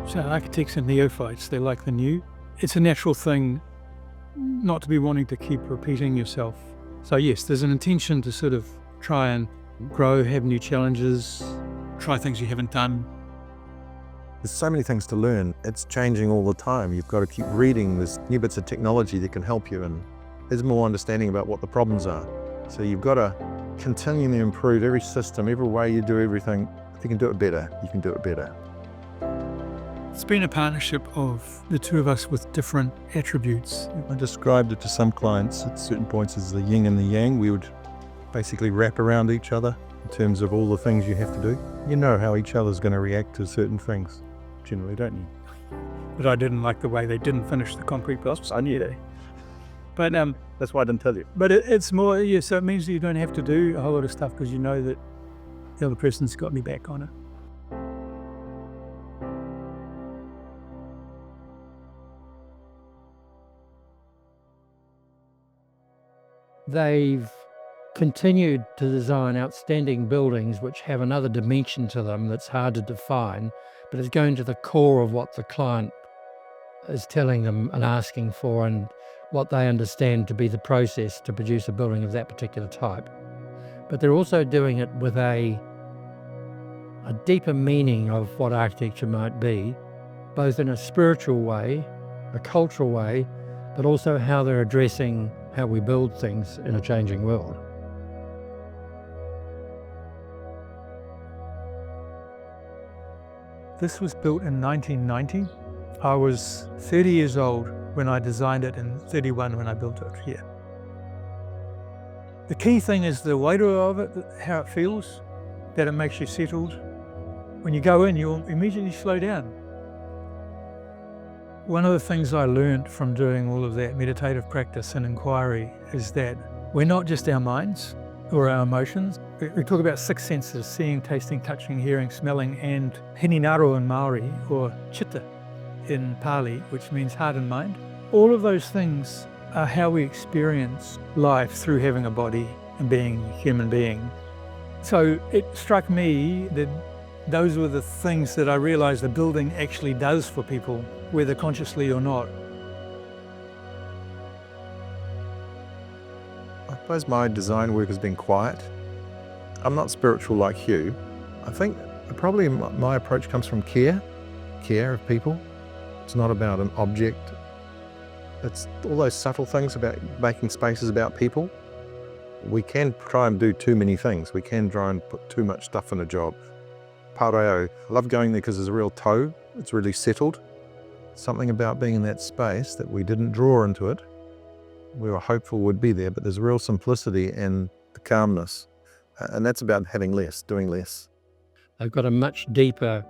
So architects are neophytes, they like the new. It's a natural thing not to be wanting to keep repeating yourself. So yes, there's an intention to sort of try and grow, have new challenges, try things you haven't done. There's so many things to learn. It's changing all the time. You've got to keep reading. There's new bits of technology that can help you, and there's more understanding about what the problems are. So you've got to continually improve every system, every way you do everything. If you can do it better, you can do it better. It's been a partnership of the two of us with different attributes. I described it to some clients at certain points as the yin and the yang. We would basically wrap around each other in terms of all the things you have to do. You know how each other's going to react to certain things, generally, don't you? But I didn't like the way they didn't finish the concrete blocks. I knew that. But that's why I didn't tell you. But it's more, yeah, so it means that you don't have to do a whole lot of stuff because you know that the other person's got me back on it. They've continued to design outstanding buildings which have another dimension to them that's hard to define, but it's going to the core of what the client is telling them and asking for and what they understand to be the process to produce a building of that particular type. But they're also doing it with a deeper meaning of what architecture might be, both in a spiritual way, a cultural way, but also how they're addressing how we build things in a changing world. This was built in 1990. I was 30 years old when I designed it and 31 when I built it here. The key thing is the weight of it, how it feels, that it makes you settled. When you go in, you'll immediately slow down. One of the things I learned from doing all of that meditative practice and inquiry is that we're not just our minds or our emotions. We talk about 6 senses: seeing, tasting, touching, hearing, smelling, and hininaro in Māori, or chitta in Pali, which means heart and mind. All of those things are how we experience life through having a body and being a human being. So it struck me that those were the things that I realized the building actually does for people, whether consciously or not. I suppose my design work has been quiet. I'm not spiritual like Hugh. I think probably my approach comes from care of people. It's not about an object. It's all those subtle things about making spaces about people. We can try and do too many things. We can try and put too much stuff in a job. Pareo, I love going there because there's a real toe. It's really settled. Something about being in that space that we didn't draw into it. We were hopeful would be there, but there's a real simplicity and the calmness. And that's about having less, doing less. They've got a much deeper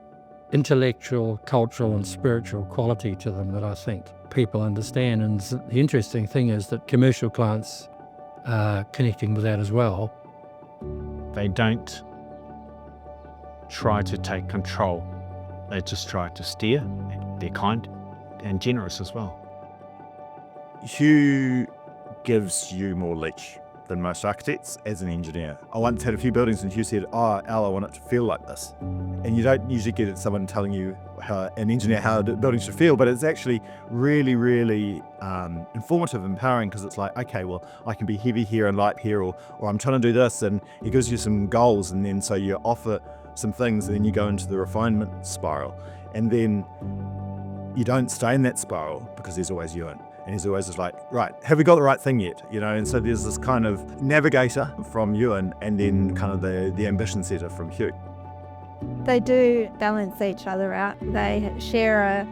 intellectual, cultural and spiritual quality to them that I think people understand. And the interesting thing is that commercial clients are connecting with that as well. They don't try to take control. They just try to steer. They're kind and generous as well. Hugh gives you more leash than most architects as an engineer. I once had a few buildings and Hugh said, "Oh, Al, I want it to feel like this." And you don't usually get someone telling you, an engineer, how a building should feel, but it's actually really, really informative, empowering, because it's like, okay, well, I can be heavy here and light here, or I'm trying to do this, and he gives you some goals, and then so you offer some things, and then you go into the refinement spiral. And then you don't stay in that spiral because there's always Ewan. And he's always just like, right, have we got the right thing yet? You know, and so there's this kind of navigator from Ewan and then kind of the ambition setter from Hugh. They do balance each other out. They share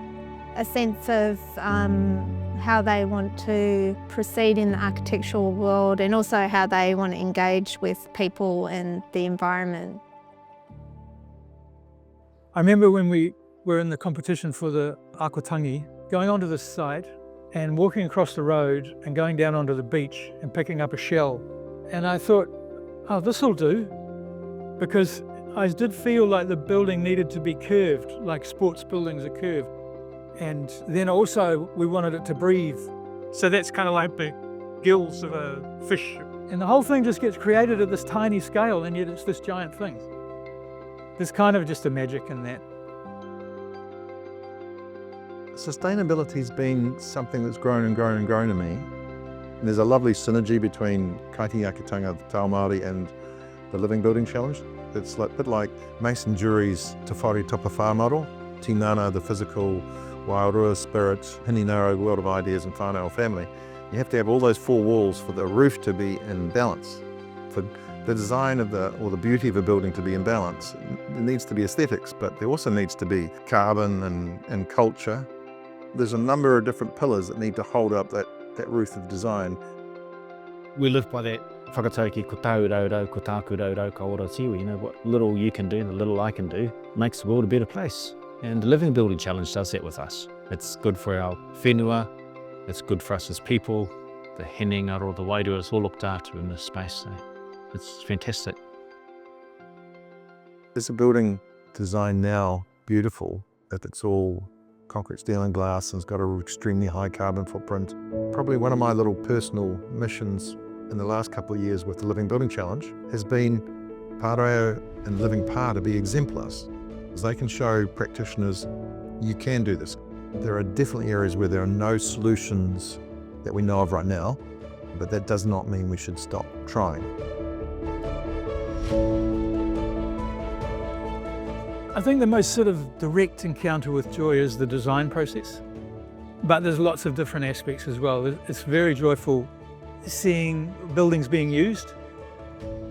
a sense of how they want to proceed in the architectural world and also how they want to engage with people and the environment. I remember when we were in the competition for the Aquatangi, going onto the site and walking across the road and going down onto the beach and picking up a shell. And I thought, oh, this'll do, because I did feel like the building needed to be curved, like sports buildings are curved. And then also we wanted it to breathe. So that's kind of like the gills of a fish. And the whole thing just gets created at this tiny scale, and yet it's this giant thing. There's kind of just a magic in that. Sustainability's been something that's grown and grown and grown to me. And there's a lovely synergy between kaitiakitanga, the Tao Māori, and the Living Building Challenge. It's a bit like Mason Jury's Te Whare Topa Whā model, Tinana, the physical, Wairua spirit, Hininara, world of ideas, and whānau family. You have to have all those four walls for the roof to be in balance. For the design of the beauty of a building to be in balance, there needs to be aesthetics, but there also needs to be carbon and culture. There's a number of different pillars that need to hold up that roof of design. We live by that whakataukī, ko tāu raurau, ko tāku raurau, ka ora tiwi. You know, what little you can do, the little I can do, makes the world a better place. And the Living Building Challenge does that with us. It's good for our whenua, it's good for us as people, the henenga or the wairua is all looked after in this space. So it's fantastic. There's a building design now, beautiful, that it's all concrete, steel and glass, and it's got an extremely high carbon footprint. Probably one of my little personal missions in the last couple of years with the Living Building Challenge has been Pāreo and Living Pā to be exemplars. Because they can show practitioners, you can do this. There are definitely areas where there are no solutions that we know of right now, but that does not mean we should stop trying. I think the most sort of direct encounter with joy is the design process, but there's lots of different aspects as well. It's very joyful seeing buildings being used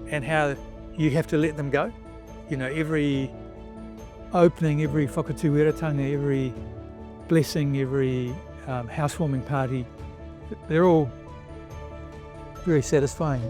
and how you have to let them go. You know, every opening, every whakatuiratanga, every blessing, every housewarming party, they're all very satisfying.